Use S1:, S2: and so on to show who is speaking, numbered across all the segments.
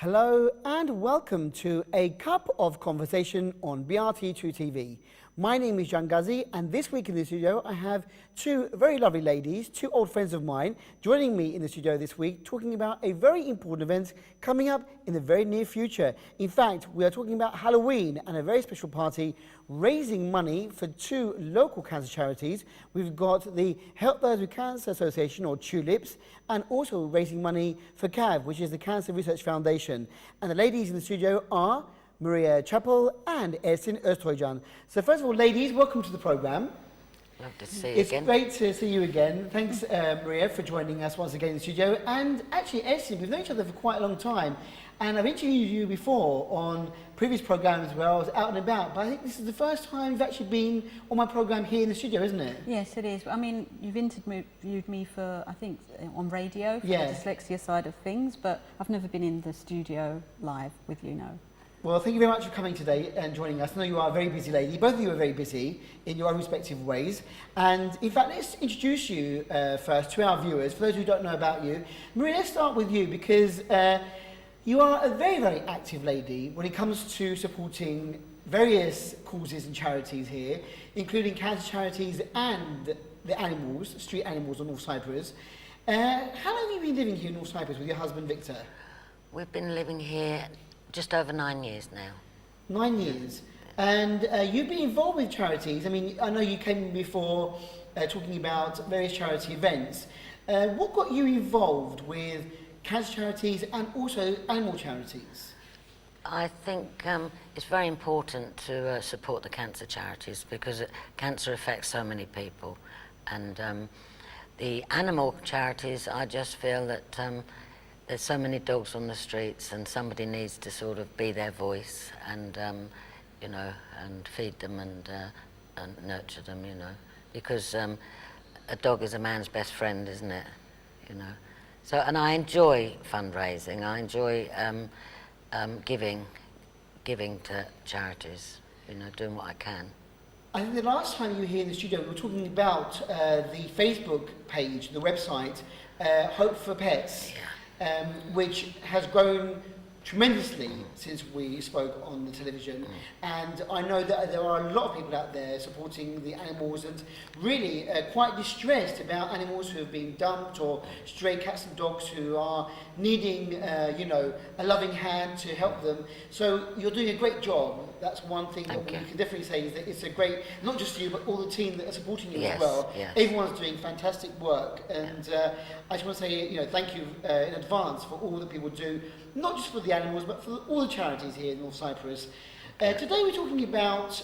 S1: Hello and welcome to A Cup of Conversation on BRT2 TV. My name is Jan Ghazi, and this week in the studio I have two very lovely ladies, two old friends of mine, joining me in the studio this week talking about a very important event coming up in the very near future. In fact, we are talking about Halloween and a very special party raising money for two local cancer charities. We've got the Help Those with Cancer Association, or Tulips, and also raising money for KAV, which is the Cancer Research Foundation. And the ladies in the studio are Maria Chappell and Ersin Öztoycan. So first of all, ladies, welcome to the programme.
S2: Love to see you
S1: It's
S2: again.
S1: great to see you again. Thanks, Maria, for joining us once again in the studio. And actually, Ersin, we've known each other for quite a long time. And I've interviewed you before on previous programmes where I was out and about, but I think this is the first time you've actually been on my programme here in the studio, isn't it?
S3: Yes, it is. I mean, you've interviewed me for, I think, on radio for the
S1: Yeah.
S3: dyslexia side of things, but I've never been in the studio live with you, no.
S1: Well, thank you very much for coming today and joining us. I know you are a very busy lady. Both of you are very busy in your own respective ways. And in fact, let's introduce you first to our viewers. For those who don't know about you, Maria, let's start with you because you are a very, very active lady when it comes to supporting various causes and charities here, including cancer charities and the animals, street animals on North Cyprus. How long have you been living here in North Cyprus with your husband, Victor?
S2: We've been living here just over 9 years now.
S1: 9 years. And you've been involved with charities. I mean, I know you came before talking about various charity events. What got you involved with cancer charities and also animal charities?
S2: I think it's very important to support the cancer charities because cancer affects so many people. And the animal charities, I just feel that there's so many dogs on the streets and somebody needs to sort of be their voice and, you know, and feed them and nurture them, you know, because a dog is a man's best friend, isn't it, you know. So, and I enjoy fundraising, I enjoy giving to charities, you know, doing what I can.
S1: I think the last time you were here in the studio, we were talking about the Facebook page, the website, Hope for Pets.
S2: Yeah.
S1: Which has grown tremendously since we spoke on the television. And I know that there are a lot of people out there supporting the animals and really quite distressed about animals who have been dumped or stray cats and dogs who are needing, you know, a loving hand to help them. So you're doing a great job. That's one thing that we can definitely say is that it's a great, not just you, but all the team that are supporting you as well.
S2: Yes.
S1: Everyone's doing fantastic work. And I just want to say, you know, thank you in advance for all that people do, not just for the animals, but for all the charities here in North Cyprus. Today we're talking about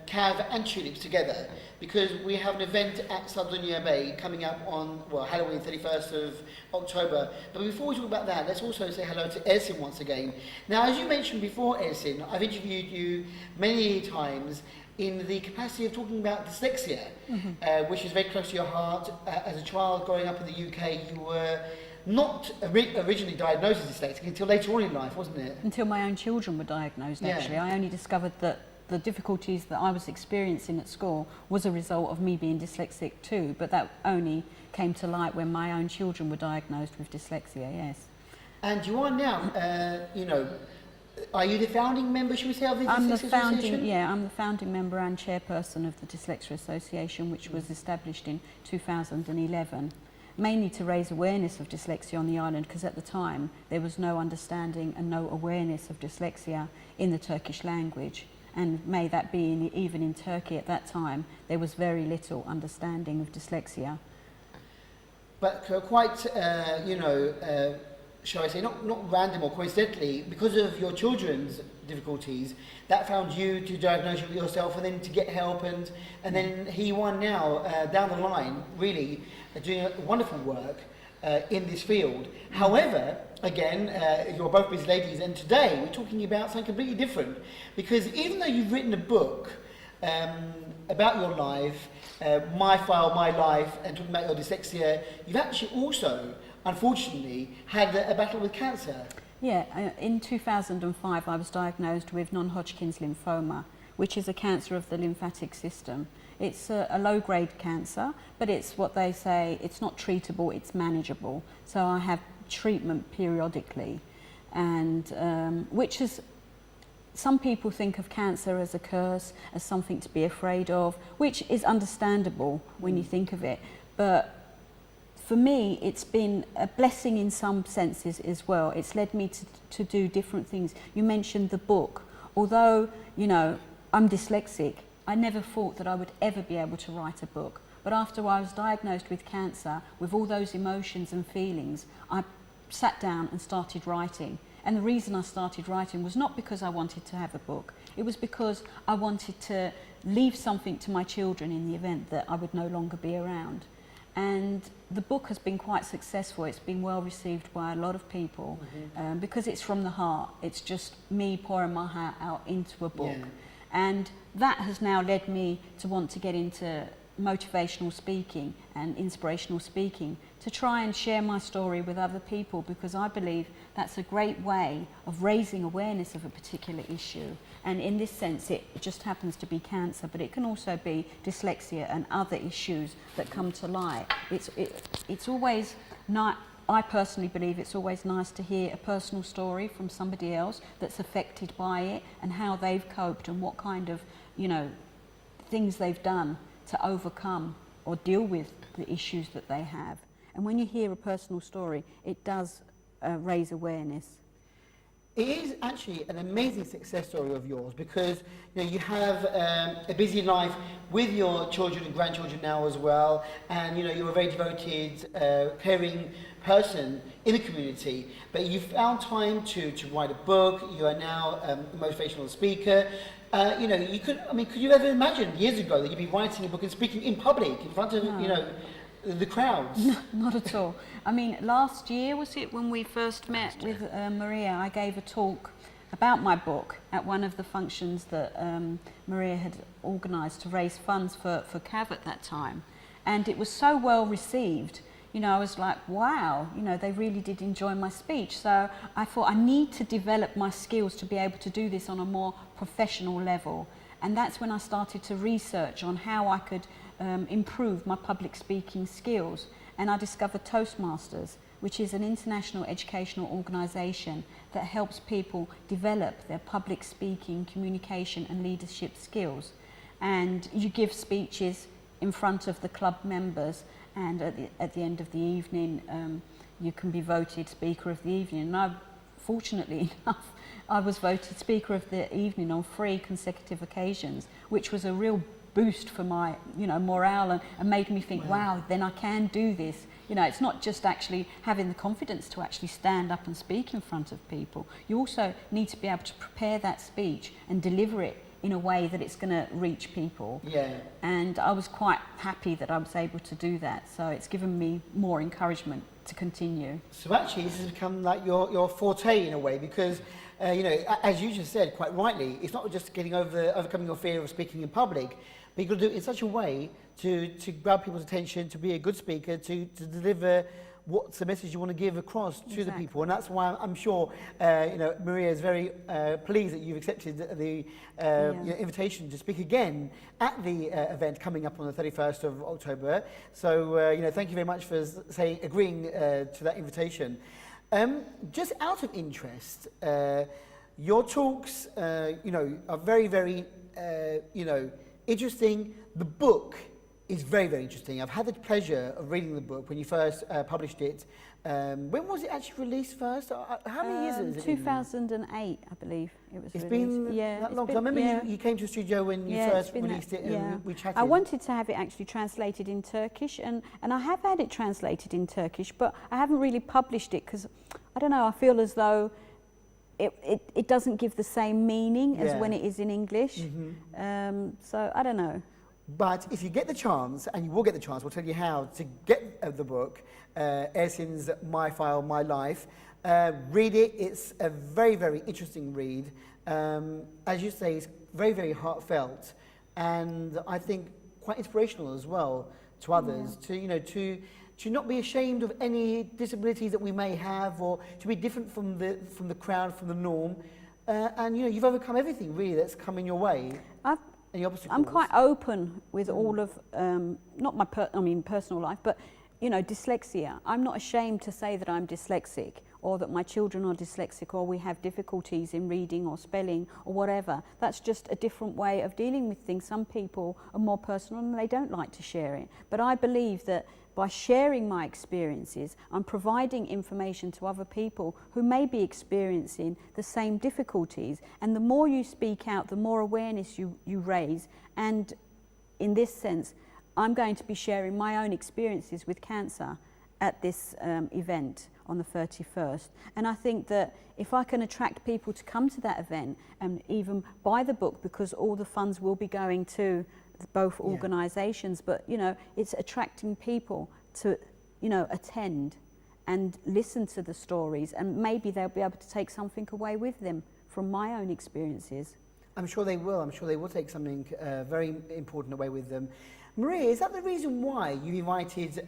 S1: KAV and Tulips together because we have an event at Sardinia Bay coming up on, well, Halloween, 31st of October. But before we talk about that, let's also say hello to Ersin once again. Now, as you mentioned before, Ersin, I've interviewed you many times in the capacity of talking about dyslexia, which is very close to your heart. As a child growing up in the UK, you were not originally diagnosed as dyslexic until later on in life, wasn't it?
S3: Until my own children were diagnosed, actually. I only discovered that the difficulties that I was experiencing at school was a result of me being dyslexic too, but that only came to light when my own children were diagnosed with dyslexia, yes.
S1: And you are now, you know, are you the founding member, should we say, of the Dyslexia Association?
S3: Yeah, I'm the founding member and chairperson of the Dyslexia Association, which was established in 2011. Mainly to raise awareness of dyslexia on the island, because at the time there was no understanding and no awareness of dyslexia in the Turkish language. And may that be even in Turkey at that time, there was very little understanding of dyslexia.
S1: But quite, you know, shall I say, not random or coincidentally, because of your children's difficulties, that found you to diagnose it yourself and then to get help, and then here you are now, down the line, really doing wonderful work in this field. However, again, you're both busy ladies, and today we're talking about something completely different, because even though you've written a book about your life, My File, My Life, and talking about your dyslexia, you've actually also, unfortunately, had a battle with cancer.
S3: Yeah, in 2005 I was diagnosed with non-Hodgkin's lymphoma, which is a cancer of the lymphatic system. It's a low-grade cancer, but it's what they say, it's not treatable, it's manageable. So I have treatment periodically. and which is, some people think of cancer as a curse, as something to be afraid of, which is understandable when you think of it. But for me, it's been a blessing in some senses as well. It's led me to do different things. You mentioned the book. Although, you know, I'm dyslexic, I never thought that I would ever be able to write a book. But after I was diagnosed with cancer, with all those emotions and feelings, I sat down and started writing. And the reason I started writing was not because I wanted to have a book. It was because I wanted to leave something to my children in the event that I would no longer be around. And the book has been quite successful. It's been well received by a lot of people, because it's from the heart. It's just me pouring my heart out into a book. And that has now led me to want to get into motivational speaking and inspirational speaking, to try and share my story with other people, because I believe that's a great way of raising awareness of a particular issue. And in this sense, it just happens to be cancer, but it can also be dyslexia and other issues that come to light. It's always not, I personally believe it's always nice to hear a personal story from somebody else that's affected by it, and how they've coped and what kind of, you know, things they've done to overcome or deal with the issues that they have. And when you hear a personal story, it does raise awareness.
S1: It is actually an amazing success story of yours, because you know you have a busy life with your children and grandchildren now as well, and you know you're a very devoted, caring person in the community. But you found time to write a book. You are now a motivational speaker. You know, you could. I mean, could you ever imagine years ago that you'd be writing a book and speaking in public in front of you know the crowds?
S3: No, not at all. I mean, last year, was it, when we first met with Maria, I gave a talk about my book at one of the functions that Maria had organised to raise funds for KAV at that time. And it was so well received. You know, I was like, wow, you know, they really did enjoy my speech. So I thought I need to develop my skills to be able to do this on a more professional level. And that's when I started to research on how I could improve my public speaking skills. And I discovered Toastmasters, which is an international educational organisation that helps people develop their public speaking, communication and leadership skills. And you give speeches in front of the club members, and at the end of the evening you can be voted Speaker of the Evening. And I, fortunately enough, I was voted Speaker of the Evening on 3 consecutive occasions, which was a real boost for my, you know, morale, and made me think, wow, then I can do this. You know, it's not just actually having the confidence to actually stand up and speak in front of people. You also need to be able to prepare that speech and deliver it in a way that it's going to reach people. And I was quite happy that I was able to do that. So it's given me more encouragement to continue. So
S1: actually this has become like your forte in a way, because you know, as you just said quite rightly, it's not just overcoming your fear of speaking in public, but you've got to do it in such a way to grab people's attention, to be a good speaker, to deliver what's the message you want to give across to the people. And that's why I'm sure you know, Maria is very pleased that you've accepted the your invitation to speak again at the event coming up on the 31st of October. So you know, thank you very much for agreeing to that invitation. Just out of interest, your talks you know, are very, very you know, interesting. The book is very, very interesting. I've had the pleasure of reading the book when you first published it. When was it actually released first? How many years has it been?
S3: 2008, I believe it was
S1: It's
S3: released.
S1: been that long. I remember you came to the studio when you first released it, and we chatted.
S3: I wanted to have it actually translated in Turkish, and I have had it translated in Turkish, but I haven't really published it because, I don't know, I feel as though it doesn't give the same meaning as when it is in English. So I don't know.
S1: But if you get the chance, and you will get the chance, we'll tell you how to get the book, Ersin's My File, My Life. Read it. It's a very, very interesting read. As you say, it's very, very heartfelt, and I think quite inspirational as well to others, to, you know, to not be ashamed of any disabilities that we may have, or to be different from the crowd, from the norm. And you know, you've overcome everything really that's come in your way.
S3: I'm quite open with all of, not my personal life, but you know, dyslexia. I'm not ashamed to say that I'm dyslexic or that my children are dyslexic, or we have difficulties in reading or spelling or whatever. That's just a different way of dealing with things. Some people are more personal and they don't like to share it. But I believe that by sharing my experiences, I'm providing information to other people who may be experiencing the same difficulties. And the more you speak out, the more awareness you raise. And in this sense, I'm going to be sharing my own experiences with cancer at this event on the 31st. And I think that if I can attract people to come to that event and even buy the book, because all the funds will be going to both organisations, but you know, it's attracting people to, you know, attend and listen to the stories, and maybe they'll be able to take something away with them from my own experiences.
S1: I'm sure they will. I'm sure they will take something very important away with them. Maria, is that the reason why you invited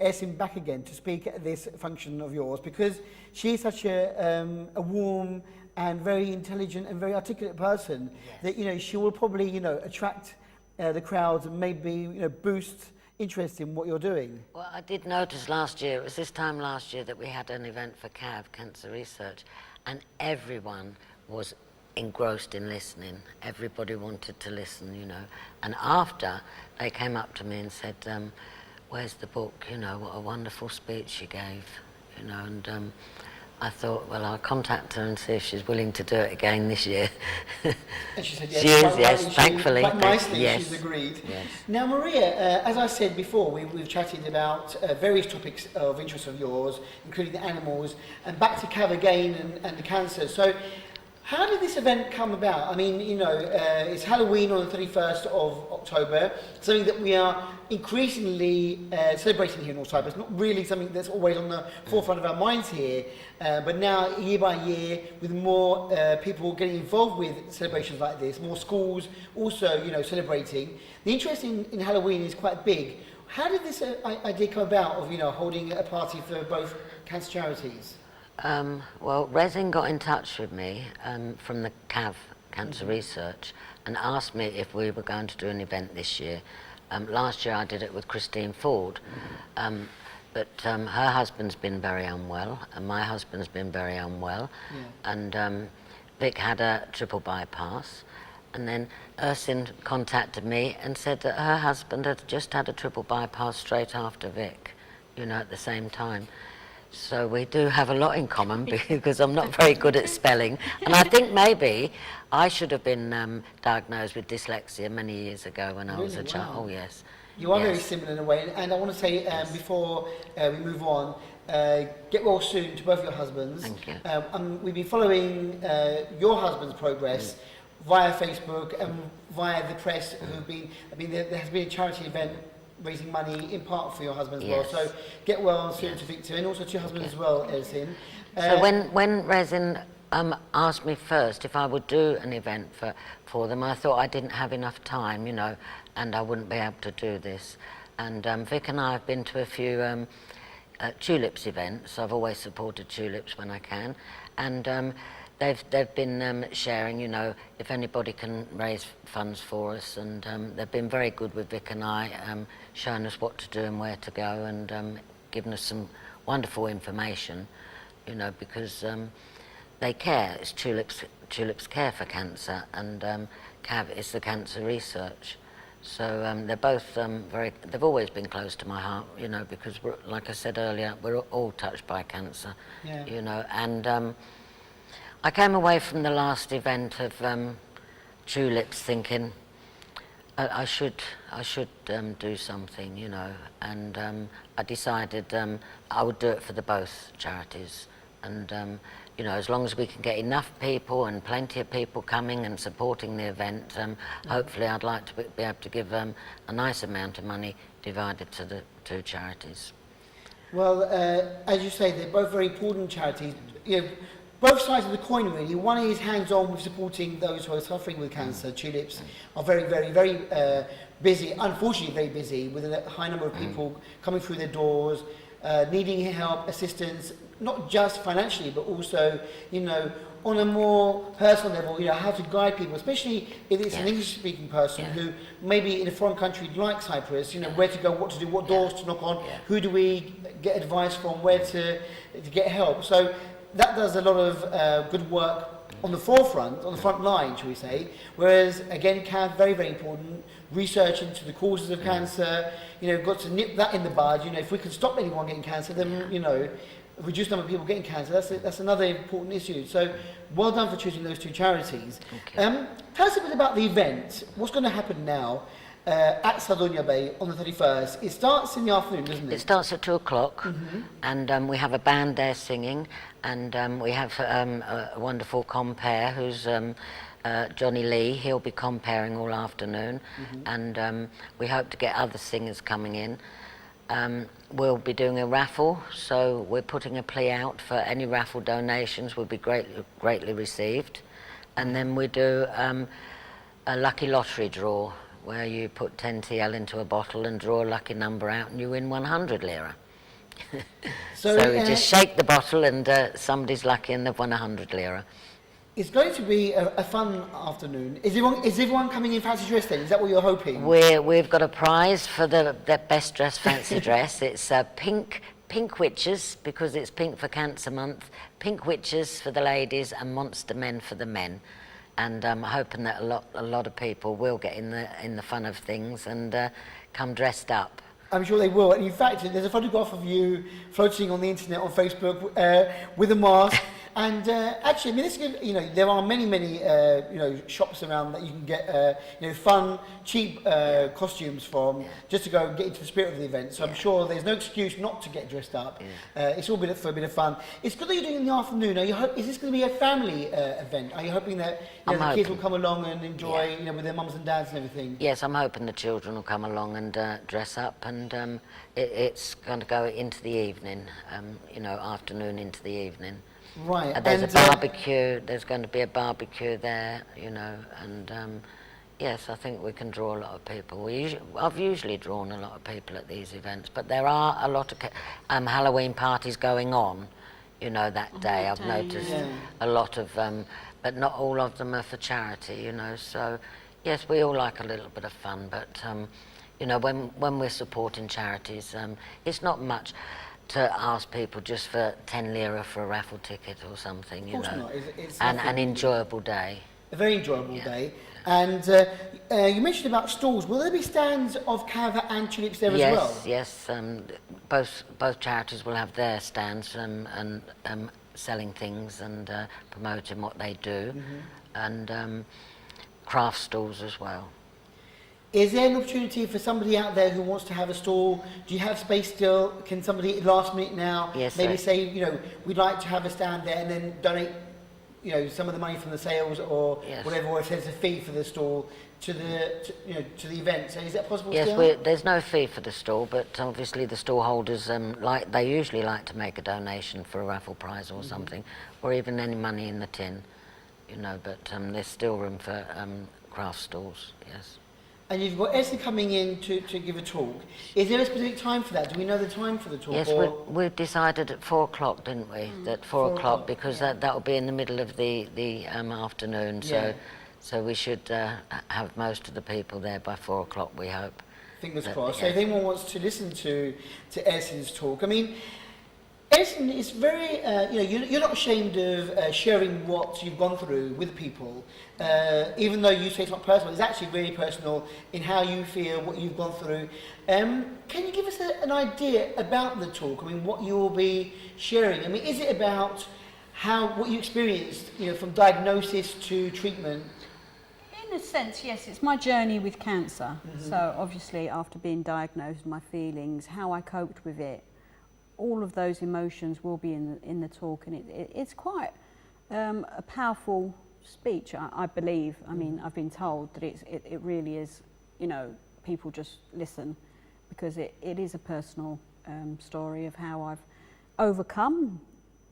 S1: Ersin back again to speak at this function of yours? Because she's such a warm and very intelligent and very articulate person that, you know, she will probably, you know, attract the crowds and maybe, you know, boost interest in what you're doing.
S2: Well, I did notice last year, it was this time last year that we had an event for KAV, Cancer Research, and everyone was engrossed in listening. Everybody wanted to listen, you know. And after, they came up to me and said, where's the book? You know, what a wonderful speech you gave, you know. And I thought, well, I'll contact her and see if she's willing to do it again this year.
S1: And she said yes.
S2: She is, yes, thankfully.
S1: Quite nicely,
S2: yes.
S1: she's agreed.
S2: Yes.
S1: Now, Maria, as I said before, we've chatted about various topics of interest of yours, including the animals, and back to KAV again and the cancer. So, how did this event come about? I mean, you know, it's Halloween on the 31st of October, something that we are increasingly celebrating here in North Cyprus. Not really something that's always on the forefront of our minds here, but now year by year, with more people getting involved with celebrations like this, more schools also, you know, celebrating. The interest in Halloween is quite big. How did this idea come about of, you know, holding a party for both cancer charities?
S2: Well, Ersin got in touch with me from the KAV Cancer Research and asked me if we were going to do an event this year. Last year I did it with Christine Ford, but her husband's been very unwell and my husband's been very unwell, and Vic had a triple bypass, and then Ersin contacted me and said that her husband had just had a triple bypass straight after Vic, you know, at the same time. So we do have a lot in common because I'm not very good at spelling. And I think maybe I should have been diagnosed with dyslexia many years ago when I was a child. Oh, yes.
S1: You are very similar in a way. And I want to say, before we move on, get well soon to both your husbands.
S2: Thank you.
S1: We've been following your husband's progress via Facebook and via the press who've been, there has been a charity event raising money in part for your husband as well. So get well soon to Victor, and also to your husband as well, Ersin.
S2: So when Ersin asked me first if I would do an event for them, I thought I didn't have enough time, you know, and I wouldn't be able to do this. And Vic and I have been to a few Tulips events. I've always supported Tulips when I can, and they've been sharing, you know, if anybody can raise funds for us, and they've been very good with Vic and I, showing us what to do and where to go, and giving us some wonderful information, you know, because they care. It's Tulips care for cancer, and KAV is the cancer research. So they're both they've always been close to my heart, you know, because we're, like I said earlier, we're all touched by cancer, you know, and I came away from the last event of Tulips thinking I should do something, you know, and I decided I would do it for the both charities, and you know, as long as we can get enough people and plenty of people coming and supporting the event, hopefully I'd like to be able to give a nice amount of money divided to the two charities.
S1: Well, as you say, they're both very important charities. You know, both sides of the coin, really. One is hands-on with supporting those who are suffering with cancer. Tulips are very, very, very busy, unfortunately very busy, with a high number of people coming through their doors, needing help, assistance, not just financially, but also, you know, on a more personal level, you know, how to guide people, especially if it's an English-speaking person who maybe in a foreign country like Cyprus, you know, where to go, what to do, what doors to knock on, who do we get advice from, where to get help. So that does a lot of good work on the forefront, on the front line, shall we say. Whereas, again, KAV, very, very important, research into the causes of cancer, you know, got to nip that in the bud. You know, if we could stop anyone getting cancer, then, you know, reduce the number of people getting cancer, that's another important issue. So, well done for choosing those two charities.
S2: Okay.
S1: Tell us a bit about the event. What's going to happen now at Sardinia Bay on the 31st? It starts in the afternoon, doesn't it?
S2: It starts at 2 o'clock, and we have a band there singing, and we have a wonderful compere who's Johnny Lee. He'll be comparing all afternoon, and we hope to get other singers coming in. We'll be doing a raffle, so we're putting a plea out for any raffle donations will be greatly received. And then we do a lucky lottery draw, where you put 10 TL into a bottle and draw a lucky number out and you win 100 lira. So we just shake the bottle and somebody's lucky and they've won 100 lira.
S1: It's going to be a fun afternoon. Is everyone coming in fancy dress then? Is that what you're hoping?
S2: We've got a prize for the best dressed fancy dress. It's pink witches, because it's pink for Cancer Month, pink witches for the ladies and monster men for the men. And I'm hoping that a lot of people will get in the fun of things and come dressed up.
S1: I'm sure they will. And in fact, there's a photograph of you floating on the internet on Facebook with a mask. And actually, I mean, this, you know, there are many, you know, shops around that you can get, you know, fun, cheap costumes from, just to go and get into the spirit of the event. So I'm sure there's no excuse not to get dressed up. It's all for a bit of fun. It's good that you're doing it in the afternoon. Is this going to be a family event? Are you hoping that the kids will come along and enjoy, you know, with their mums and dads and everything?
S2: Yes, I'm hoping the children will come along and dress up, and it's going to go into the evening, you know, afternoon into the evening.
S1: Right.
S2: There's a barbecue, there's going to be a barbecue there, you know, and yes, I think we can draw a lot of people. I've usually drawn a lot of people at these events, but there are a lot of Halloween parties going on, you know, that day. I've noticed a lot of, but not all of them are for charity, you know, so yes, we all like a little bit of fun, but, you know, when we're supporting charities, it's not much to ask people just for 10 lira for a raffle ticket or something, you know. It's an enjoyable day.
S1: A very enjoyable day. And you mentioned about stalls. Will there be stands of KAV and Tulips there as well?
S2: Yes, both charities will have their stands and selling things and promoting what they do, and craft stalls as well.
S1: Is there an opportunity for somebody out there who wants to have a stall? Do you have space still? Can somebody last minute now maybe say, you know, we'd like to have a stand there, and then donate, you know, some of the money from the sales or whatever, or if there's a fee for the stall to the event? So is that possible?
S2: Yes, there's no fee for the stall, but obviously the stall holders they usually like to make a donation for a raffle prize or something, or even any money in the tin, you know. But there's still room for craft stalls. Yes.
S1: And you've got Ersin coming in to give a talk. Is there a specific time for that? Do we know the time for the talk?
S2: Yes, we decided at 4 o'clock, didn't we? That 4 o'clock, because that will be in the middle of the afternoon. So we should have most of the people there by 4 o'clock, we hope.
S1: Fingers crossed. So if anyone wants to listen to Ersin's talk, I mean, Ersin is very, you know, you're not ashamed of sharing what you've gone through with people, even though you say it's not personal. It's actually really personal in how you feel, what you've gone through. Can you give us an idea about the talk? I mean, what you will be sharing? I mean, is it about what you experienced, you know, from diagnosis to treatment?
S3: In a sense, yes, it's my journey with cancer. So obviously, after being diagnosed, my feelings, how I coped with it. All of those emotions will be in the talk, and it's quite a powerful speech, I believe. I mean, I've been told that it really is, you know, people just listen, because it is a personal story of how I've overcome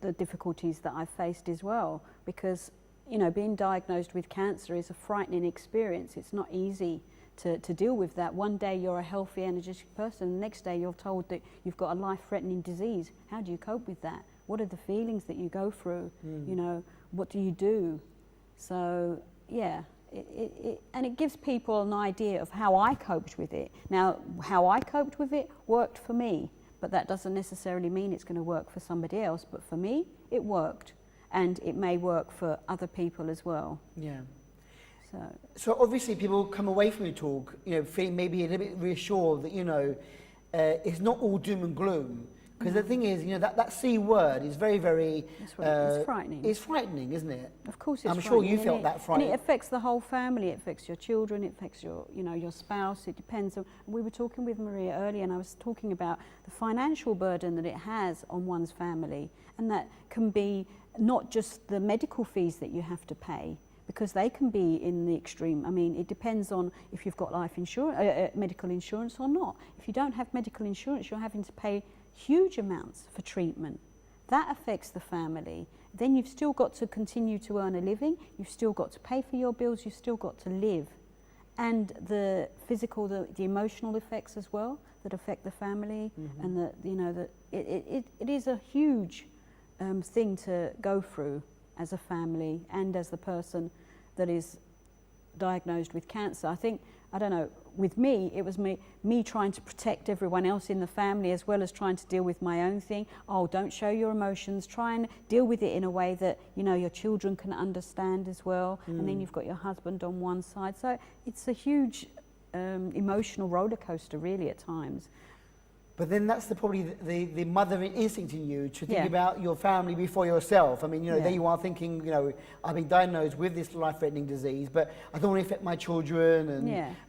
S3: the difficulties that I've faced as well, because, you know, being diagnosed with cancer is a frightening experience. It's not easy to deal with that. One day you're a healthy, energetic person, the next day you're told that you've got a life-threatening disease. How do you cope with that? what are the feelings that you go through? You know, what do you do? So yeah, and it gives people an idea of how I coped with it. Now, how I coped with it worked for me, but that doesn't necessarily mean it's going to work for somebody else. But for me, it worked, and it may work for other people as well.
S1: Yeah.
S3: So
S1: obviously people come away from your talk, you know, feeling maybe a little bit reassured that, you know, it's not all doom and gloom. Because the thing is, you know, that C word is very, very...
S3: it's frightening.
S1: It's frightening, isn't it?
S3: Of course it's
S1: I'm
S3: frightening.
S1: sure you felt that frightening.
S3: And it affects the whole family. It affects your children. It affects your, you know, your spouse. It depends on... We were talking with Maria earlier, and I was talking about the financial burden that it has on one's family. And that can be not just the medical fees that you have to pay, because they can be in the extreme. I mean, it depends on if you've got life insurance, medical insurance or not. If you don't have medical insurance, you're having to pay huge amounts for treatment. That affects the family. Then you've still got to continue to earn a living. You've still got to pay for your bills. You've still got to live. And the physical, the emotional effects as well that affect the family. And that, you know, that it is a huge thing to go through as a family and as the person that is diagnosed with cancer. I think, I don't know, with me, it was me trying to protect everyone else in the family as well as trying to deal with my own thing. Oh, don't show your emotions, try and deal with it in a way that, you know, your children can understand as well. And then you've got your husband on one side. So it's a huge emotional roller coaster really at times.
S1: But then that's probably the mother instinct in you to think about your family before yourself. I mean, you know, there you are thinking, you know, I've been diagnosed with this life-threatening disease, but I don't want to affect my children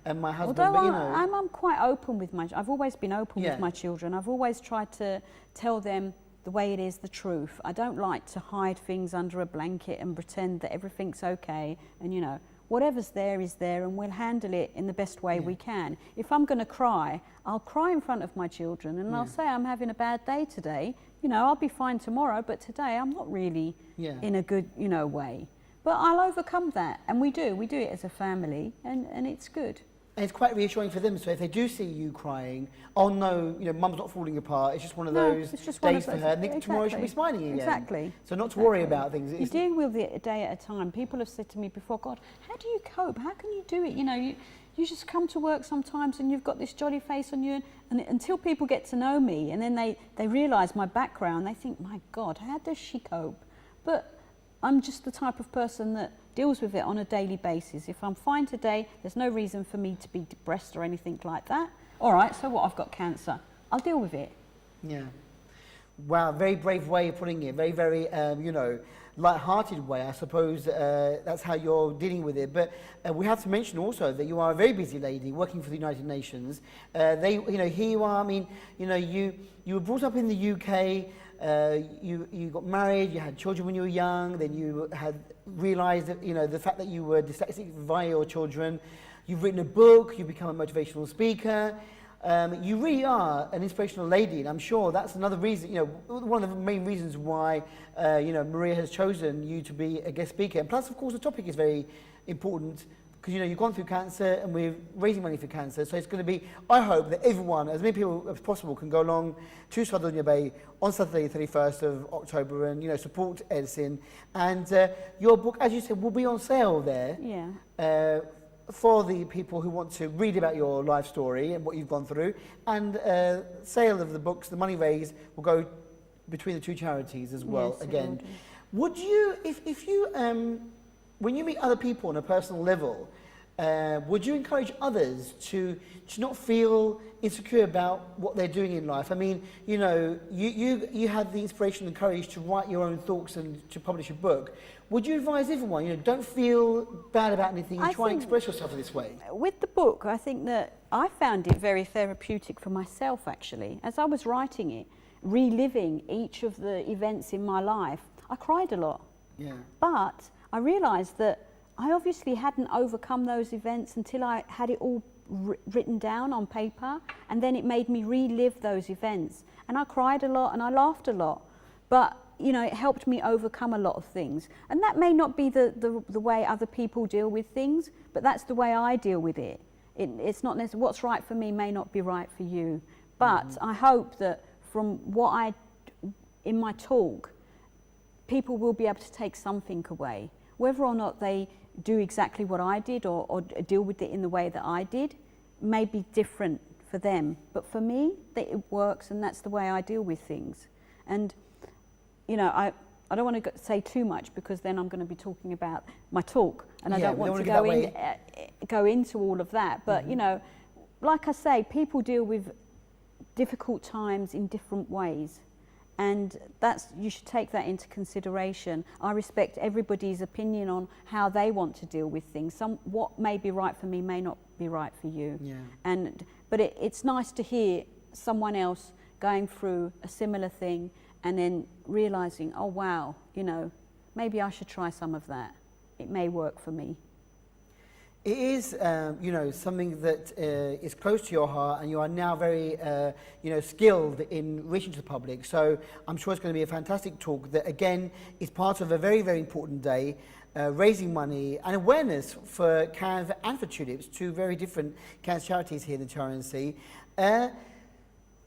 S1: and my husband.
S3: Although
S1: but, you know,
S3: I'm quite open with I've always been open with my children. I've always tried to tell them the way it is, the truth. I don't like to hide things under a blanket and pretend that everything's okay. And, you know, whatever's there is there, and we'll handle it in the best way we can. If I'm going to cry, I'll cry in front of my children, and I'll say I'm having a bad day today. You know, I'll be fine tomorrow, but today I'm not really in a good, you know, way. But I'll overcome that, and we do it as a family, and it's good.
S1: And it's quite reassuring for them. So if they do see you crying, oh no, you know, mum's not falling apart. It's just one of those days for her. And tomorrow she'll be smiling again.
S3: Exactly.
S1: So not to worry about things.
S3: You deal with it a day at a time. People have said to me before, God, how do you cope? How can you do it? You know, you just come to work sometimes and you've got this jolly face on you. And until people get to know me and then they realise my background, they think, my God, how does she cope? But I'm just the type of person that deals with it on a daily basis. If I'm fine today, there's no reason for me to be depressed or anything like that. All right, so what, I've got cancer. I'll deal with it.
S1: Yeah. Wow, very brave way of putting it. Very, very, you know, light-hearted way. I suppose that's how you're dealing with it. But we have to mention also that you are a very busy lady working for the United Nations. You know, here you are. I mean, you know, you were brought up in the UK. You got married, you had children when you were young, then you had realised that, you know, the fact that you were dyslexic via your children. You've written a book, you've become a motivational speaker. You really are an inspirational lady, and I'm sure that's another reason, you know, one of the main reasons why, you know, Maria has chosen you to be a guest speaker. And plus, of course, the topic is very important, because, you know, you've gone through cancer and we're raising money for cancer. So it's going to be, I hope that everyone, as many people as possible, can go along to Sardinia Bay on Saturday, 31st of October and, you know, support Ersin. And your book, as you said, will be on sale there.
S3: Yeah.
S1: For the people who want to read about your life story and what you've gone through. And sale of the books, the money raised, will go between the two charities as well,
S3: yes,
S1: again. Would you, if you, when you meet other people on a personal level, would you encourage others to not feel insecure about what they're doing in life? I mean, you know, you had the inspiration and courage to write your own thoughts and to publish a book. Would you advise everyone, you know, don't feel bad about anything and try and express yourself in this way?
S3: With the book, I think that I found it very therapeutic for myself, actually. As I was writing it, reliving each of the events in my life, I cried a lot.
S1: Yeah.
S3: But I realised that I obviously hadn't overcome those events until I had it all written down on paper, and then it made me relive those events. And I cried a lot and I laughed a lot. But, you know, it helped me overcome a lot of things. And that may not be the way other people deal with things, but that's the way I deal with it. It's not necessarily, what's right for me may not be right for you. But I hope that from what in my talk, people will be able to take something away. Whether or not they do exactly what I did or deal with it in the way that I did may be different for them. But for me, it works, and that's the way I deal with things. And, you know, I don't want to say too much because then I'm going to be talking about my talk, and I don't want to go into all of that. But, you know, like I say, people deal with difficult times in different ways. And you should take that into consideration. I respect everybody's opinion on how they want to deal with things. What may be right for me may not be right for you. Yeah. But it's nice to hear someone else going through a similar thing and then realising, oh wow, you know, maybe I should try some of that. It may work for me.
S1: It is, you know, something that is close to your heart, and you are now very, you know, skilled in reaching to the public. So I'm sure it's going to be a fantastic talk that, again, is part of a very, very important day, raising money and awareness for KAV and for Tulips, two very different cancer charities here in the TRNC.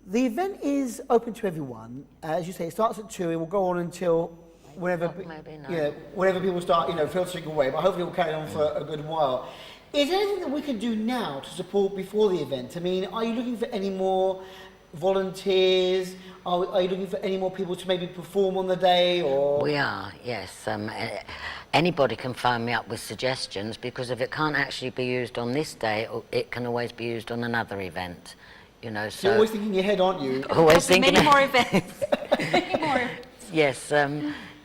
S1: The event is open to everyone. As you say, it starts at 2. It will go on until whenever, whenever people start, you know, filtering away. But hopefully it will carry on for a good while. Is there anything that we can do now to support before the event? I mean, are you looking for any more volunteers? Are you looking for any more people to maybe perform on the day? Or
S2: we are, yes. Anybody can phone me up with suggestions, because if it can't actually be used on this day, it can always be used on another event. You know, so
S1: you're always thinking ahead, aren't you?
S2: Always thinking
S3: many more events. Many more.
S2: Yes,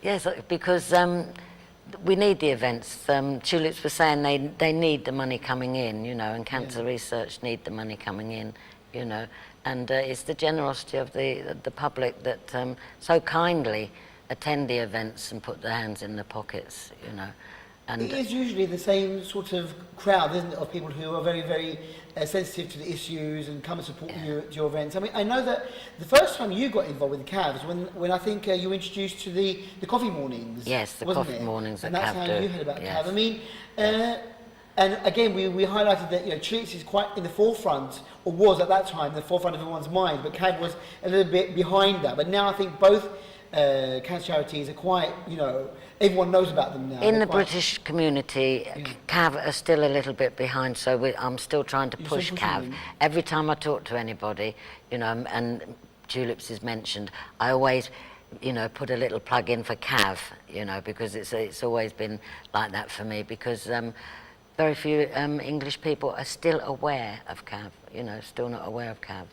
S2: yes, because we need the events. Tulips were saying they need the money coming in, you know, and cancer research need the money coming in, you know, and it's the generosity of the public that so kindly attend the events and put their hands in their pockets, you know. And
S1: it is usually the same sort of crowd, isn't it, of people who are very, very sensitive to the issues and come and support you at your events. I mean, I know that the first time you got involved with the KAV was when I think you were introduced to the coffee mornings.
S2: Yes, the coffee mornings
S1: and
S2: that
S1: that's
S2: KAV
S1: how
S2: do.
S1: you heard about
S2: Yes.
S1: KAV. I mean, and again, we highlighted that, you know, Tulips is quite in the forefront, or was at that time, the forefront of everyone's mind, but KAV was a little bit behind that. But now I think both cancer charities are quite, you know, everyone knows about them now.
S2: In the British community, KAV are still a little bit behind, so I'm still trying to push KAV. Every time I talk to anybody, you know, and Tulips is mentioned, I always, you know, put a little plug in for KAV, you know, because it's always been like that for me, because very few English people are still aware of KAV, you know, still not aware of KAV,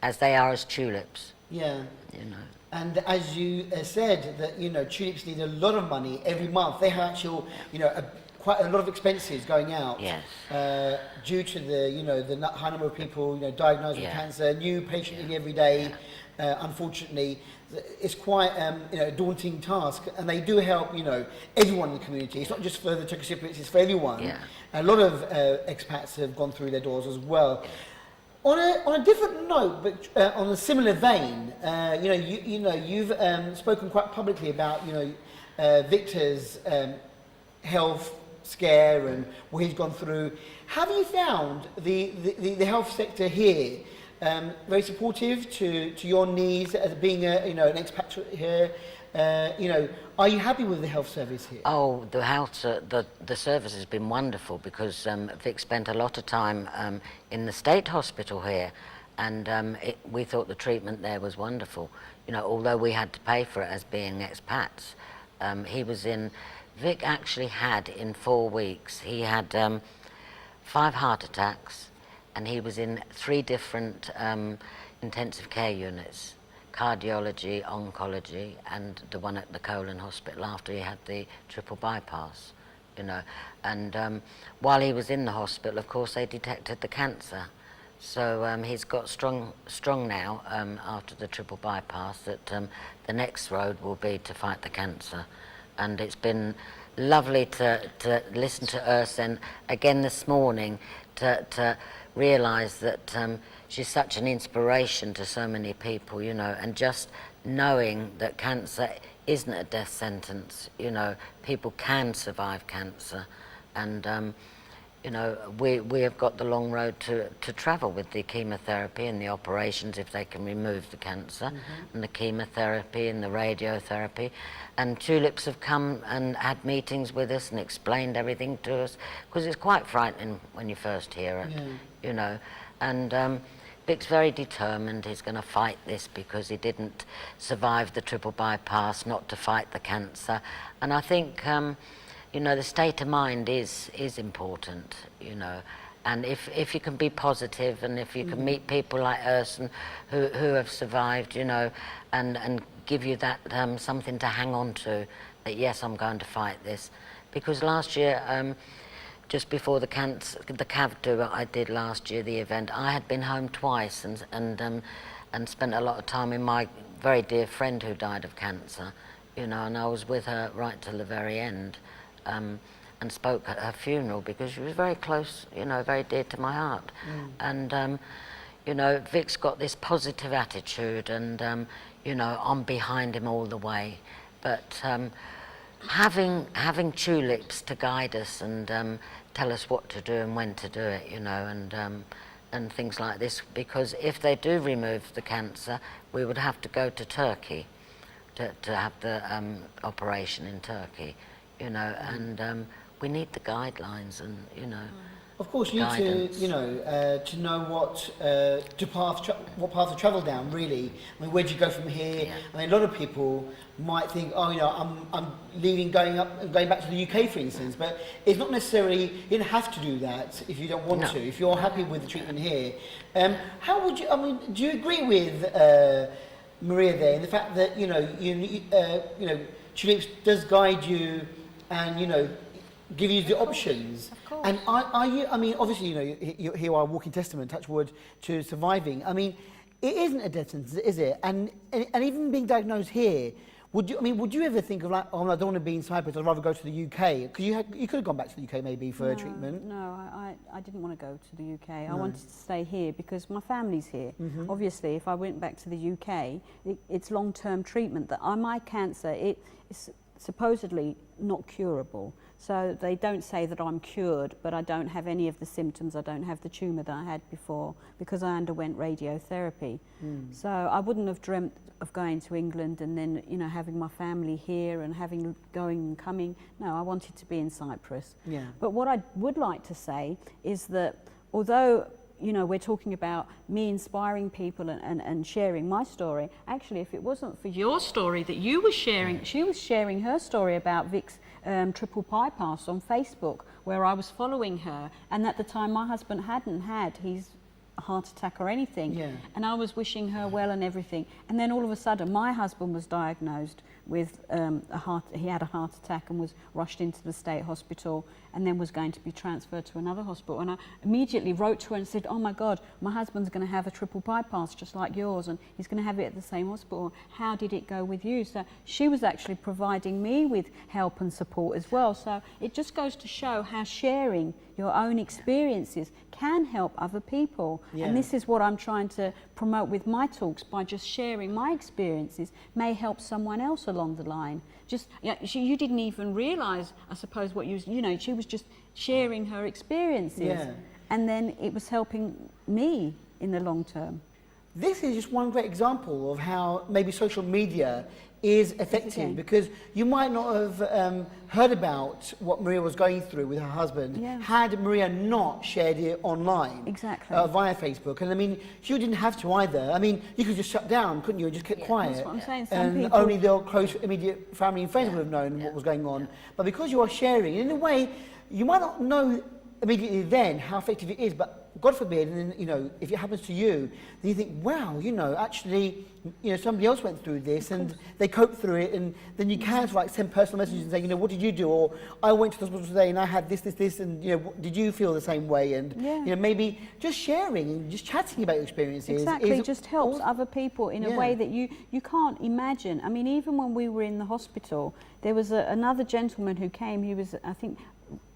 S2: as they are as Tulips.
S1: Yeah.
S2: You know.
S1: And as you said, that, you know, Tulips need a lot of money every month. They have actual, you know, quite a lot of expenses going out.
S2: Yes.
S1: Due to the, you know, the high number of people, you know, diagnosed with cancer, new patient in every day. Unfortunately, it's quite, you know, a daunting task. And they do help, you know, everyone in the community. It's not just for the Turkish Cypriots, it's for everyone.
S2: Yeah.
S1: A lot of expats have gone through their doors as well. On a different note, but on a similar vein, you know, you've spoken quite publicly about, you know, Victor's health scare and what he's gone through. Have you found the health sector here very supportive to your needs as being an expatriate here? You know, are you happy with the health service here?
S2: Oh, the service has been wonderful, because Vic spent a lot of time in the state hospital here, and we thought the treatment there was wonderful. You know, although we had to pay for it as being expats, Vic actually had in 4 weeks, he had 5 heart attacks, and he was in 3 different intensive care units. Cardiology, oncology, and the one at the colon hospital after he had the triple bypass, you know. And while he was in the hospital, of course, they detected the cancer. So he's got strong now after the triple bypass, that the next road will be to fight the cancer. And it's been lovely to listen to Ersin again this morning, to realise that she's such an inspiration to so many people, you know, and just knowing that cancer isn't a death sentence, you know, people can survive cancer, and you know, we have got the long road to travel with the chemotherapy and the operations if they can remove the cancer, and the chemotherapy and the radiotherapy. And Tulips have come and had meetings with us and explained everything to us, because it's quite frightening when you first hear it, you know. And Vic's very determined. He's going to fight this because he didn't survive the triple bypass, not to fight the cancer. And I think, you know, the state of mind is important, you know. And if you can be positive, and if you can meet people like Ersin who have survived, you know, and give you that something to hang on to, that yes, I'm going to fight this. Because last year, just before the KAV do I did last year, the event, I had been home twice and spent a lot of time with my very dear friend who died of cancer, you know, and I was with her right till the very end, and spoke at her funeral because she was very close, you know, very dear to my heart. And you know, Vic's got this positive attitude, and you know, I'm behind him all the way. But having Tulips to guide us and tell us what to do and when to do it, you know, and things like this, because if they do remove the cancer, we would have to go to Turkey to have the operation in Turkey, you know, and we need the guidelines and, you know.
S1: Of course, you need
S2: guidance.
S1: to know what path to travel down. Really, I mean, where do you go from here?
S2: Yeah.
S1: I mean, a lot of people might think, oh, you know, I'm leaving, going back to the UK, for instance. But it's not necessarily. You don't have to do that if you don't want to. If you're happy with the treatment here, how would you? I mean, do you agree with Maria there in the fact that you know, Tulips does guide you, and you know, give you the options.
S3: Of course.
S1: And are you, I mean, obviously, you know, you are a walking testament, touch wood, to surviving. I mean, it isn't a death sentence, is it? And even being diagnosed here, would you ever think of like, oh, I don't want to be in Cyprus, I'd rather go to the UK? Because you could have gone back to the UK maybe for treatment.
S3: No, I didn't want to go to the UK. I wanted to stay here because my family's here. Obviously, if I went back to the UK, it's long-term treatment. That my cancer, it's supposedly not curable. So they don't say that I'm cured, but I don't have any of the symptoms. I don't have the tumour that I had before because I underwent radiotherapy. So I wouldn't have dreamt of going to England and then, you know, having my family here and having going and coming. No, I wanted to be in Cyprus.
S1: Yeah.
S3: But what I would like to say is that although, you know, we're talking about me inspiring people and sharing my story, actually, if it wasn't for your story that you were sharing, she was sharing her story about Vic's triple bypass on Facebook, where I was following her, and at the time my husband hadn't had his heart attack or anything, and I was wishing her well and everything, and then all of a sudden my husband was diagnosed with he had a heart attack and was rushed into the state hospital and then was going to be transferred to another hospital, and I immediately wrote to her and said, oh my God, my husband's going to have a triple bypass just like yours, and he's going to have it at the same hospital. How did it go with you? So she was actually providing me with help and support as well. So it just goes to show how sharing your own experiences can help other people. And this is what I'm trying to promote with my talks, by just sharing my experiences may help someone else along the line. Just, you didn't even realise, I suppose, what you know, she was just sharing her experiences, and then it was helping me in the long term.
S1: This is just one great example of how maybe social media is effective, because you might not have heard about what Maria was going through with her husband had Maria not shared it online.
S3: Exactly.
S1: Via Facebook. And I mean, you didn't have to either. I mean, you could just shut down, couldn't you, and just keep quiet.
S3: That's what I'm saying. Some
S1: and
S3: people,
S1: only their close, immediate family and friends would have known what was going on. But because you are sharing, in a way, you might not know immediately then how effective it is, but God forbid, and then, you know, if it happens to you, then you think, wow, you know, actually, you know, somebody else went through this and they coped through it, and then you can like send personal messages and say, you know, what did you do? Or I went to the hospital today and I had this, and you know, did you feel the same way? And you know, maybe just sharing and just chatting about your experiences
S3: just helps other people in a way that you can't imagine. I mean, even when we were in the hospital, there was another gentleman who came. He was, I think,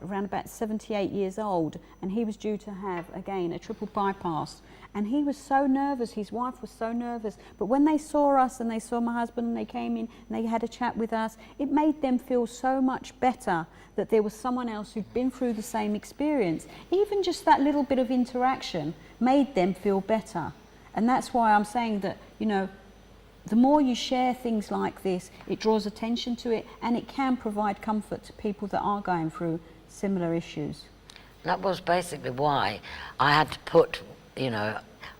S3: around about 78 years old, and he was due to have, again, a triple bypass. And he was so nervous, his wife was so nervous. But when they saw us and they saw my husband and they came in and they had a chat with us, it made them feel so much better that there was someone else who'd been through the same experience. Even just that little bit of interaction made them feel better. And that's why I'm saying that, you know, the more you share things like this, it draws attention to it, and it can provide comfort to people that are going through similar issues.
S2: That was basically why I had to put, you know,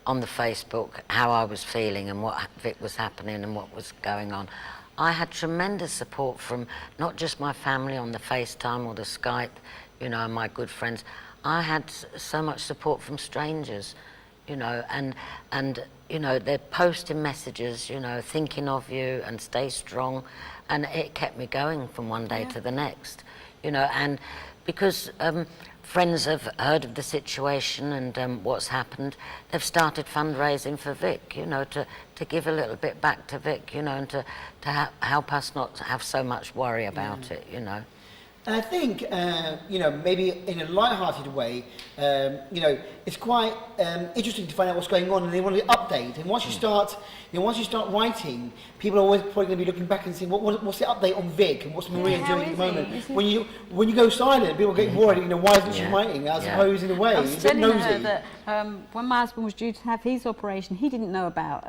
S2: on the Facebook how I was feeling and what was happening and what was going on. I had tremendous support from not just my family on the FaceTime or the Skype, you know, my good friends. I had so much support from strangers, you know, and you know, they're posting messages, you know, thinking of you and stay strong, and it kept me going from one day to the next, you know, and because friends have heard of the situation and what's happened, they've started fundraising for Vic, you know, to give a little bit back to Vic, you know, and to help us not to have so much worry about it, you know.
S1: And I think, you know, maybe in a light-hearted way, you know, it's quite interesting to find out what's going on, and they want to update. And once you start, you know, once you start writing, people are always probably going to be looking back and saying, what's the update on Vic and what's Maria doing at the moment? When you go silent, people get worried. You know, why isn't she writing? I suppose in a way,
S3: I was
S1: it's a bit
S3: telling
S1: nosy.
S3: her that when my husband was due to have his operation, he didn't know about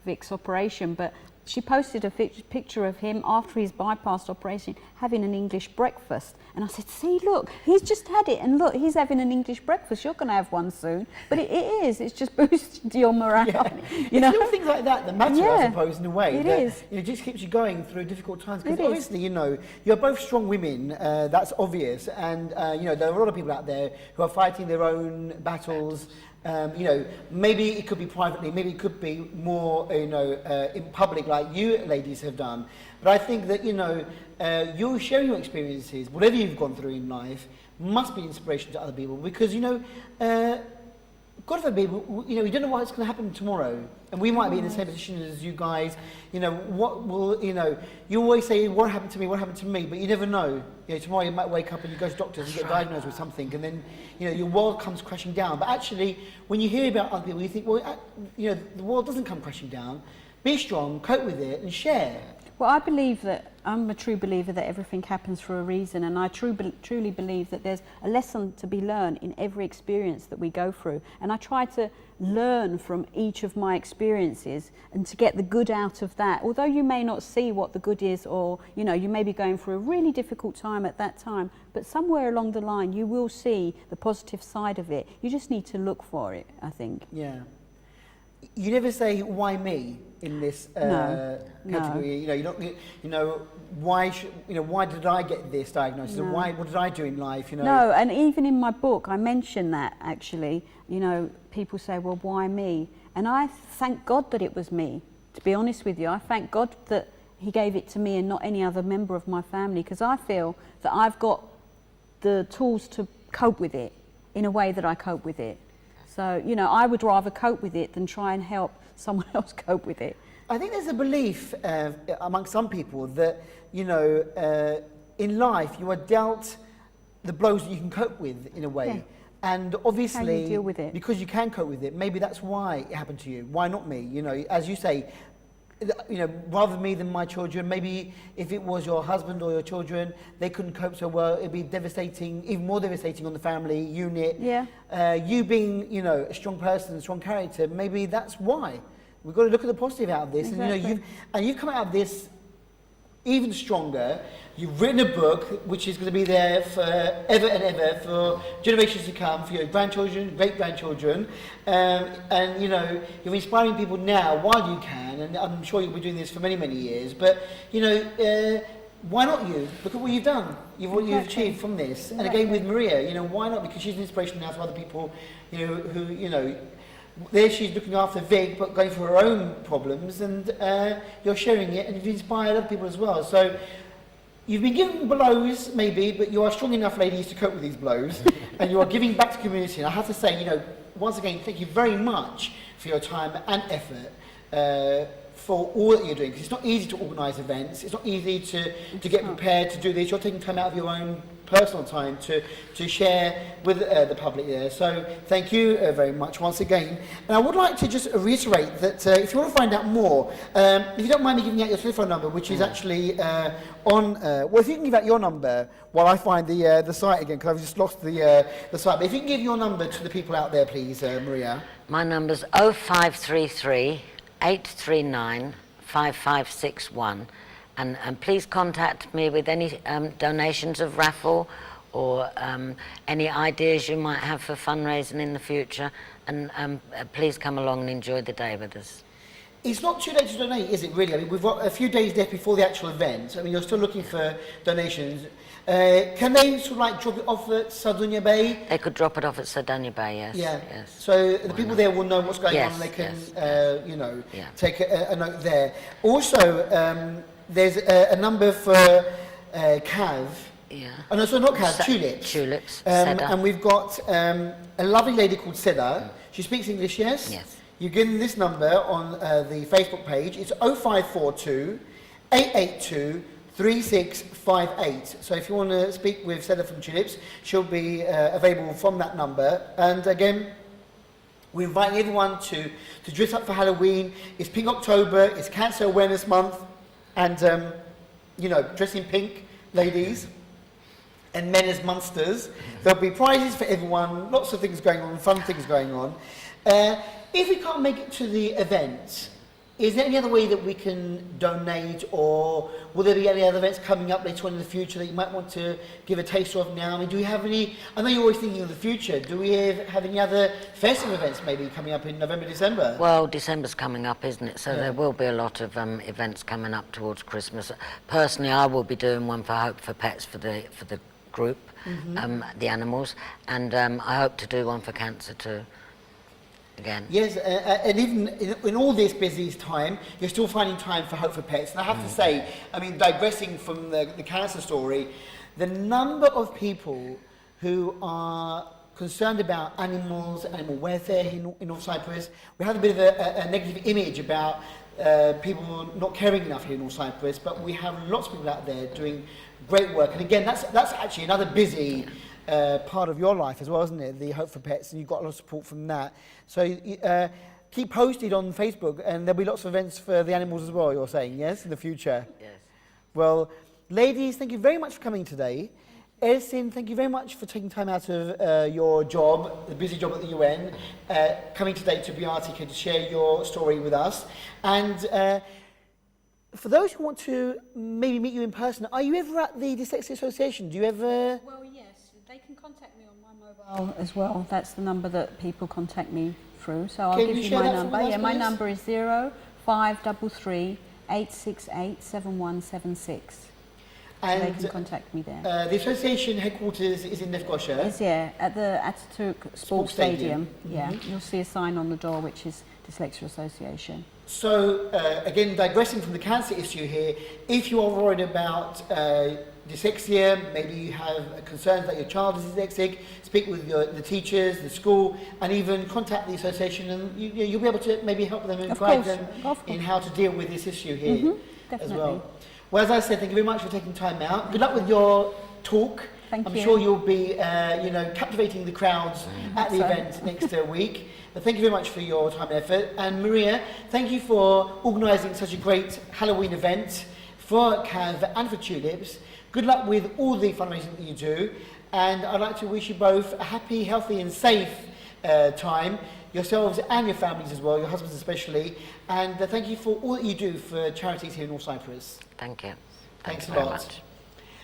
S3: Vic's operation, but she posted a picture of him after his bypass operation having an English breakfast. And I said, see, look, he's just had it, and look, he's having an English breakfast. You're going to have one soon. But it's just boosted your morale.
S1: Yeah.
S3: You know?
S1: It's little things like that matter, I suppose, in a way.
S3: It is.
S1: It just keeps you going through difficult times. Because
S3: It
S1: obviously, you know, you're both strong women, that's obvious. And, you know, there are a lot of people out there who are fighting their own battles. You know, maybe it could be privately, maybe it could be more, you know, in public, like you ladies have done. But I think that, you know, you sharing your experiences, whatever you've gone through in life, must be inspiration to other people. Because, you know, God forbid, you know, we don't know what's going to happen tomorrow. And we might be in the same position as you guys. You know, what will, you know, you always say, what happened to me, what happened to me? But you never know. You know, tomorrow you might wake up and you go to doctors and get diagnosed with something. And then, you know, your world comes crashing down. But actually, when you hear about other people, you think, well, you know, the world doesn't come crashing down. Be strong, cope with it, and share.
S3: Well, I believe that, I'm a true believer that everything happens for a reason, and I truly believe that there's a lesson to be learned in every experience that we go through. And I try to learn from each of my experiences and to get the good out of that. Although you may not see what the good is, or, you know, you may be going through a really difficult time at that time, but somewhere along the line you will see the positive side of it. You just need to look for it, I think.
S1: Yeah. You never say, why me, in this category.
S3: No.
S1: You know, you don't. You know, why did I get this diagnosis?
S3: No.
S1: Or what did I do in life? You know.
S3: No, and even in my book, I mention that actually. You know, people say, well, why me? And I thank God that it was me. To be honest with you, I thank God that He gave it to me and not any other member of my family, because I feel that I've got the tools to cope with it in a way that I cope with it. So, you know, I would rather cope with it than try and help someone else cope with it.
S1: I think there's a belief among some people that, you know, in life you are dealt the blows that you can cope with in a way.
S3: Yeah.
S1: And obviously,
S3: how you deal with it.
S1: because you can cope with it, maybe that's why it happened to you. Why not me? You know, as you say, you know, rather me than my children. Maybe if it was your husband or your children, they couldn't cope so well. It'd be devastating, even more devastating on the family unit.
S3: Yeah.
S1: You being, you know, a strong person, a strong character, maybe that's why. We've got to look at the positive out of this.
S3: Exactly.
S1: And, you know, you've come out of this even stronger. You've written a book which is going to be there for ever and ever, for generations to come, for your grandchildren, great-grandchildren. And, you know, you're inspiring people now while you can, and I'm sure you'll be doing this for many, many years. But, you know, why not you? Look at what you've done. What you've achieved from this. And again with Maria, you know, why not? Because she's an inspiration now to other people, you know, who, you know, there she's looking after Vig, but going through her own problems, and you're sharing it, and you've inspired other people as well. So you've been given blows, maybe, but you are strong enough, ladies, to cope with these blows, and you are giving back to the community. And I have to say, you know, once again, thank you very much for your time and effort for all that you're doing, because it's not easy to organise events, it's not easy to get prepared to do this. You're taking time out of your own personal time to share with the public there. So thank you very much once again. And I would like to just reiterate that if you want to find out more, if you don't mind me giving out your telephone number, which is actually on, well, if you can give out your number while I find the site again, because I've just lost the site. But if you can give your number to the people out there, please, Maria.
S2: My number's 0533 839 5561. And please contact me with any donations of raffle or any ideas you might have for fundraising in the future. And please come along and enjoy the day with us.
S1: It's not too late to donate, is it really? I mean, we've got a few days left before the actual event. I mean, you're still looking for donations. Can they sort of like drop it off at Sardunia Bay?
S2: They could drop it off at Sardunia Bay, yes.
S1: Yeah.
S2: Yes.
S1: So the people there will know what's going on, and they can, you know, take a note there. Also, there's a number for KAV.
S2: Yeah.
S1: Oh, no, so not KAV, Tulips.
S2: Tulips.
S1: And we've got a lovely lady called Seda. She speaks English, yes?
S2: Yes.
S1: You give them this number on the Facebook page. It's 0542 882 3658. So if you want to speak with Seda from Tulips, she'll be available from that number. And again, we're inviting everyone to dress up for Halloween. It's Pink October, it's Cancer Awareness Month. And, you know, dress in pink, ladies, and men as monsters. There'll be prizes for everyone, lots of things going on, fun things going on. If we can't make it to the event, is there any other way that we can donate, or will there be any other events coming up later on in the future that you might want to give a taste of now? I mean, do we have any, I know you're always thinking of the future, do we have any other festive events maybe coming up in November, December?
S2: Well, December's coming up, isn't it? So there will be a lot of events coming up towards Christmas. Personally, I will be doing one for Hope for Pets for the group, the animals, and I hope to do one for cancer too. Again.
S1: Yes, and even in all this busy time, you're still finding time for Hope for Pets. And I have to say, I mean, digressing from the cancer story, the number of people who are concerned about animals, animal welfare in North Cyprus, we have a bit of a negative image about people not caring enough here in North Cyprus, but we have lots of people out there doing great work. And again, that's actually another busy part of your life as well, isn't it? The Hope for Pets, and you've got a lot of support from that. So keep posted on Facebook, and there'll be lots of events for the animals as well, you're saying, yes, in the future?
S2: Yes.
S1: Well, ladies, thank you very much for coming today. Ersin, thank you very much for taking time out of your job, the busy job at the UN, coming today to BRTK to share your story with us. And for those who want to maybe meet you in person, are you ever at the Dyslexia Association? Do you ever...
S3: Well, yes. They can contact me on my mobile as well. That's the number that people contact me through. So I'll give you my number. Yeah, my number is 0533 868 7176. And so they can contact me there.
S1: The association headquarters is in Lefkoşa.
S3: It's, yeah, at the Atatürk Sports Stadium. Yeah, you'll see a sign on the door which is Dyslexia Association.
S1: So, again, digressing from the cancer issue here, if you are worried about dyslexia, maybe you have concerns that your child is dyslexic, speak with the teachers, the school, and even contact the association, and you'll be able to maybe help them and guide them in how to deal with this issue here as well. Well, as I said, thank you very much for taking time out. Good luck with your talk. I'm sure you'll be, captivating the crowds at the event next week. But thank you very much for your time and effort. And Maria, thank you for organising such a great Halloween event for KAV and for Tulips. Good luck with all the fundraising that you do. And I'd like to wish you both a happy, healthy and safe time, yourselves and your families as well, your husbands especially. And thank you for all that you do for charities here in North Cyprus.
S2: Thank you.
S1: Thanks a lot.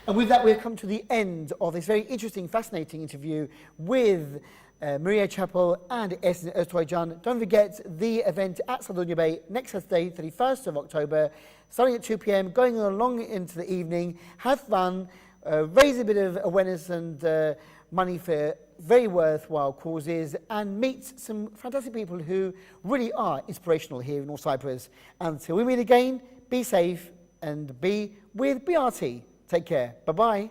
S1: And with that, we've come to the end of this very interesting, fascinating interview with Maria Chappell and Ersin Öztoycan. Don't forget the event at Sardunia Bay next Saturday, 31st of October, starting at 2 p.m, going along into the evening. Have fun, raise a bit of awareness and money for very worthwhile causes, and meet some fantastic people who really are inspirational here in North Cyprus. Until we meet again, be safe and be with BRT. Take care. Bye-bye.